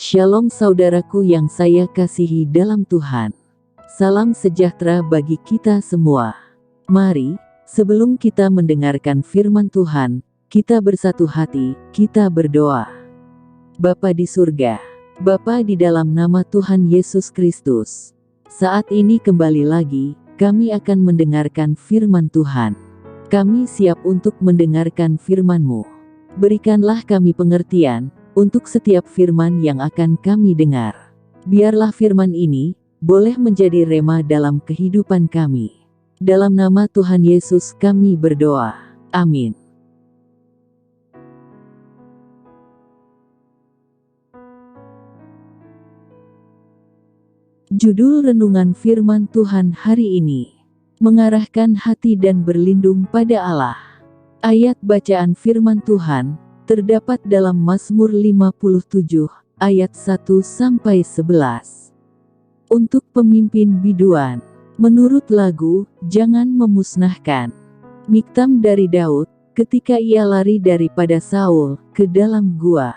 Shalom saudaraku yang saya kasihi dalam Tuhan. Salam sejahtera bagi kita semua. Mari, sebelum kita mendengarkan firman Tuhan, kita bersatu hati, kita berdoa. Bapa di surga, Bapa di dalam nama Tuhan Yesus Kristus. Saat ini kembali lagi, kami akan mendengarkan firman Tuhan. Kami siap untuk mendengarkan firman-Mu. Berikanlah kami pengertian untuk setiap firman yang akan kami dengar. Biarlah firman ini boleh menjadi rema dalam kehidupan kami. Dalam nama Tuhan Yesus kami berdoa. Amin. Judul renungan firman Tuhan hari ini, mengarahkan hati dan berlindung pada Allah. Ayat bacaan firman Tuhan terdapat dalam Mazmur 57, ayat 1-11. Untuk pemimpin biduan, menurut lagu, jangan memusnahkan. Miktam dari Daud, ketika ia lari daripada Saul, ke dalam gua.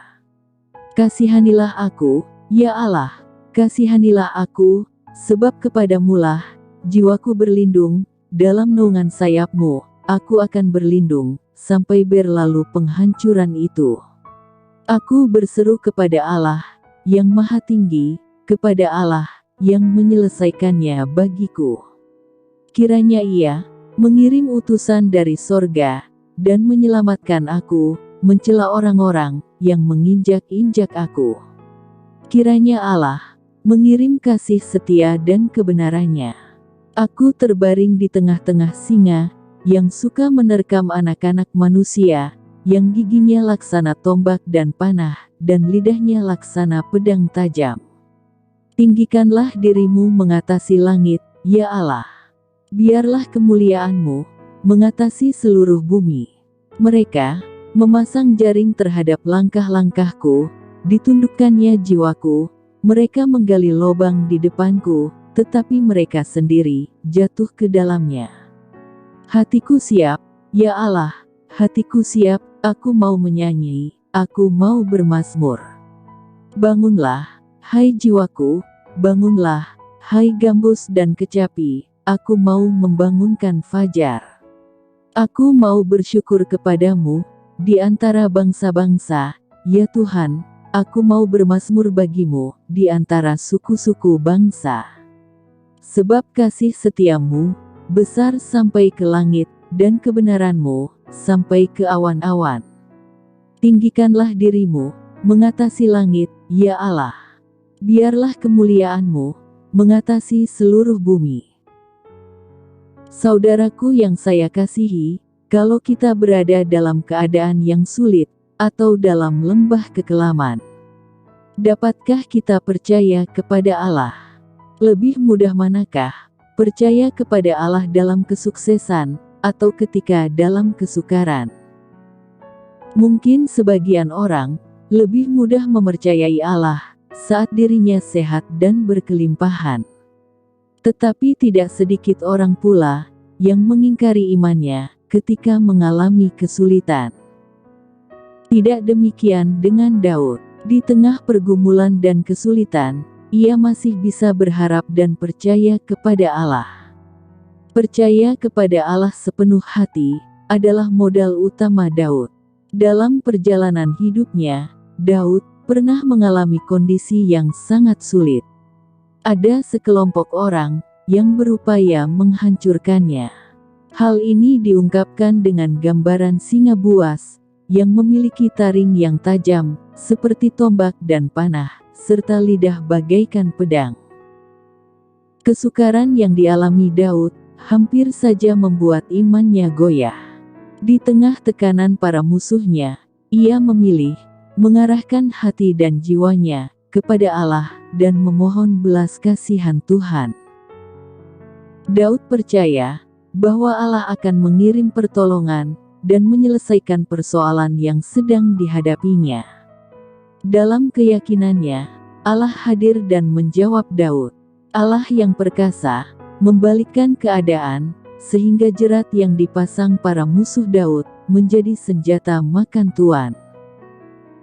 Kasihanilah aku, ya Allah, kasihanilah aku, sebab kepadamulah, jiwaku berlindung, dalam naungan sayap-Mu, aku akan berlindung, sampai berlalu penghancuran itu. Aku berseru kepada Allah, yang maha tinggi, kepada Allah, yang menyelesaikannya bagiku. Kiranya Ia mengirim utusan dari sorga, dan menyelamatkan aku, mencela orang-orang yang menginjak-injak aku. Kiranya Allah mengirim kasih setia dan kebenarannya. Aku terbaring di tengah-tengah singa, yang suka menerkam anak-anak manusia, yang giginya laksana tombak dan panah, dan lidahnya laksana pedang tajam. Tinggikanlah dirimu mengatasi langit, ya Allah. Biarlah kemuliaan-Mu mengatasi seluruh bumi. Mereka memasang jaring terhadap langkah-langkahku, ditundukkannya jiwaku, mereka menggali lubang di depanku, tetapi mereka sendiri jatuh ke dalamnya. Hatiku siap, ya Allah, hatiku siap, aku mau menyanyi, aku mau bermazmur. Bangunlah, hai jiwaku, bangunlah, hai gambus dan kecapi, aku mau membangunkan fajar. Aku mau bersyukur kepadamu, di antara bangsa-bangsa, ya Tuhan, aku mau bermazmur bagimu, di antara suku-suku bangsa. Sebab kasih setiamu besar sampai ke langit, dan kebenaran-Mu sampai ke awan-awan. Tinggikanlah dirimu mengatasi langit, ya Allah. Biarlah kemuliaan-Mu mengatasi seluruh bumi. Saudaraku yang saya kasihi, kalau kita berada dalam keadaan yang sulit, atau dalam lembah kekelaman, dapatkah kita percaya kepada Allah? Lebih mudah manakah percaya kepada Allah dalam kesuksesan, atau ketika dalam kesukaran? Mungkin sebagian orang lebih mudah mempercayai Allah saat dirinya sehat dan berkelimpahan. Tetapi tidak sedikit orang pula yang mengingkari imannya ketika mengalami kesulitan. Tidak demikian dengan Daud. Di tengah pergumulan dan kesulitan, ia masih bisa berharap dan percaya kepada Allah. Percaya kepada Allah sepenuh hati adalah modal utama Daud. Dalam perjalanan hidupnya, Daud pernah mengalami kondisi yang sangat sulit. Ada sekelompok orang yang berupaya menghancurkannya. Hal ini diungkapkan dengan gambaran singa buas yang memiliki taring yang tajam seperti tombak dan panah, serta lidah bagaikan pedang. Kesukaran yang dialami Daud hampir saja membuat imannya goyah. Di tengah tekanan para musuhnya, ia memilih mengarahkan hati dan jiwanya kepada Allah dan memohon belas kasihan Tuhan. Daud percaya bahwa Allah akan mengirim pertolongan dan menyelesaikan persoalan yang sedang dihadapinya. Dalam keyakinannya, Allah hadir dan menjawab Daud. Allah yang perkasa membalikkan keadaan, sehingga jerat yang dipasang para musuh Daud menjadi senjata makan tuan.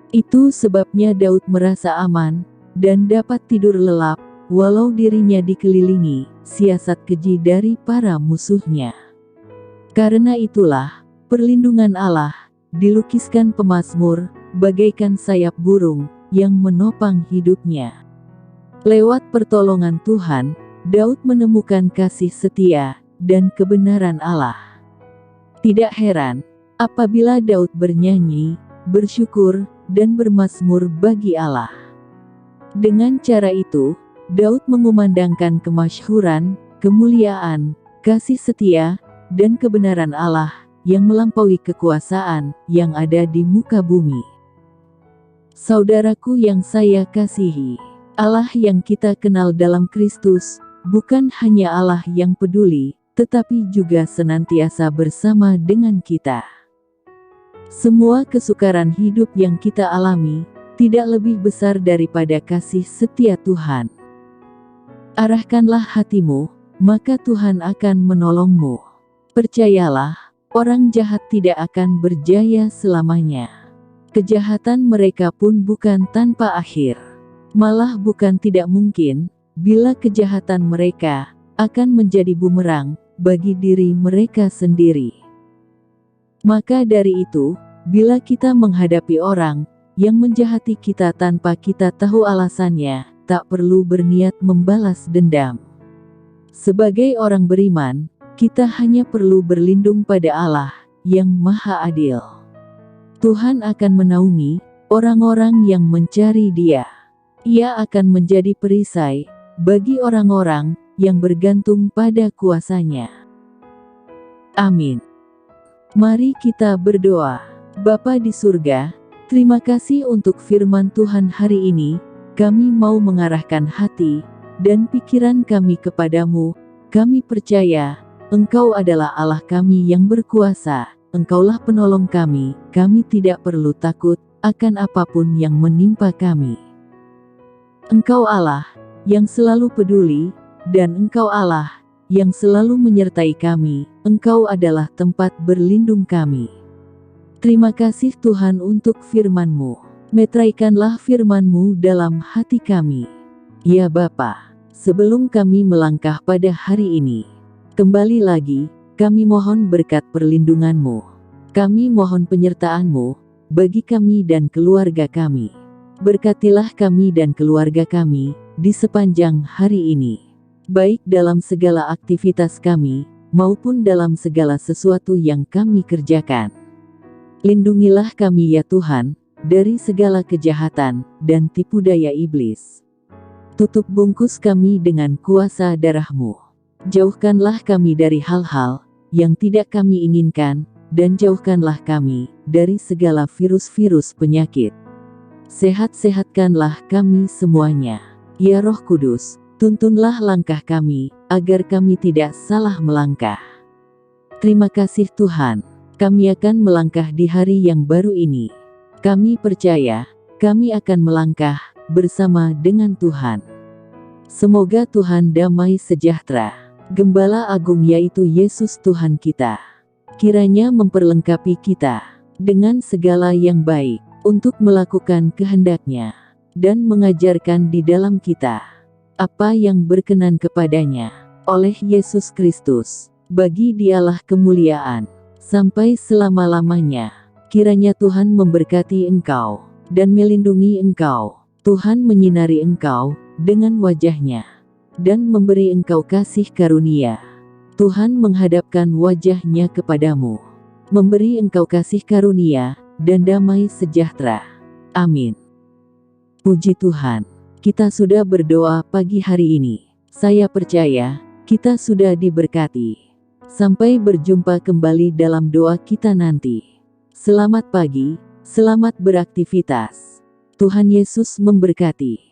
Itu sebabnya Daud merasa aman dan dapat tidur lelap, walau dirinya dikelilingi siasat keji dari para musuhnya. Karena itulah, perlindungan Allah dilukiskan pemazmur bagaikan sayap burung yang menopang hidupnya. Lewat pertolongan Tuhan, Daud menemukan kasih setia dan kebenaran Allah. Tidak heran apabila Daud bernyanyi, bersyukur, dan bermazmur bagi Allah. Dengan cara itu, Daud mengumandangkan kemasyhuran, kemuliaan, kasih setia, dan kebenaran Allah yang melampaui kekuasaan yang ada di muka bumi. Saudaraku yang saya kasihi, Allah yang kita kenal dalam Kristus bukan hanya Allah yang peduli, tetapi juga senantiasa bersama dengan kita. Semua kesukaran hidup yang kita alami tidak lebih besar daripada kasih setia Tuhan. Arahkanlah hatimu, maka Tuhan akan menolongmu. Percayalah, orang jahat tidak akan berjaya selamanya. Kejahatan mereka pun bukan tanpa akhir. Malah bukan tidak mungkin, bila kejahatan mereka akan menjadi bumerang bagi diri mereka sendiri. Maka dari itu, bila kita menghadapi orang yang menjahati kita tanpa kita tahu alasannya, tak perlu berniat membalas dendam. Sebagai orang beriman, kita hanya perlu berlindung pada Allah yang Maha Adil. Tuhan akan menaungi orang-orang yang mencari Dia. Ia akan menjadi perisai bagi orang-orang yang bergantung pada kuasa-Nya. Amin. Mari kita berdoa. Bapa di surga, terima kasih untuk firman Tuhan hari ini. Kami mau mengarahkan hati dan pikiran kami kepadamu. Kami percaya Engkau adalah Allah kami yang berkuasa, Engkaulah penolong kami tidak perlu takut akan apapun yang menimpa kami. Engkau Allah yang selalu peduli, dan Engkau Allah yang selalu menyertai kami, Engkau adalah tempat berlindung kami. Terima kasih Tuhan untuk firman-Mu. Meteraikanlah firman-Mu dalam hati kami. Ya Bapa, sebelum kami melangkah pada hari ini, kembali lagi, kami mohon berkat perlindungan-Mu. Kami mohon penyertaan-Mu bagi kami dan keluarga kami. Berkatilah kami dan keluarga kami di sepanjang hari ini, baik dalam segala aktivitas kami maupun dalam segala sesuatu yang kami kerjakan. Lindungilah kami ya Tuhan dari segala kejahatan dan tipu daya iblis. Tutup bungkus kami dengan kuasa darah-Mu. Jauhkanlah kami dari hal-hal yang tidak kami inginkan, dan jauhkanlah kami dari segala virus-virus penyakit. Sehat-sehatkanlah kami semuanya. Ya Roh Kudus, tuntunlah langkah kami, agar kami tidak salah melangkah. Terima kasih Tuhan, kami akan melangkah di hari yang baru ini. Kami percaya, kami akan melangkah bersama dengan Tuhan. Semoga Tuhan damai sejahtera, Gembala Agung yaitu Yesus Tuhan kita, kiranya memperlengkapi kita dengan segala yang baik untuk melakukan kehendak-Nya dan mengajarkan di dalam kita apa yang berkenan kepadanya oleh Yesus Kristus. Bagi Dialah kemuliaan sampai selama-lamanya. Kiranya Tuhan memberkati engkau dan melindungi engkau. Tuhan menyinari engkau dengan wajah-Nya dan memberi engkau kasih karunia. Tuhan menghadapkan wajah-Nya kepadamu, memberi engkau kasih karunia dan damai sejahtera. Amin. Puji Tuhan, kita sudah berdoa pagi hari ini. Saya percaya kita sudah diberkati. Sampai berjumpa kembali dalam doa kita nanti. Selamat pagi, selamat beraktivitas. Tuhan Yesus memberkati.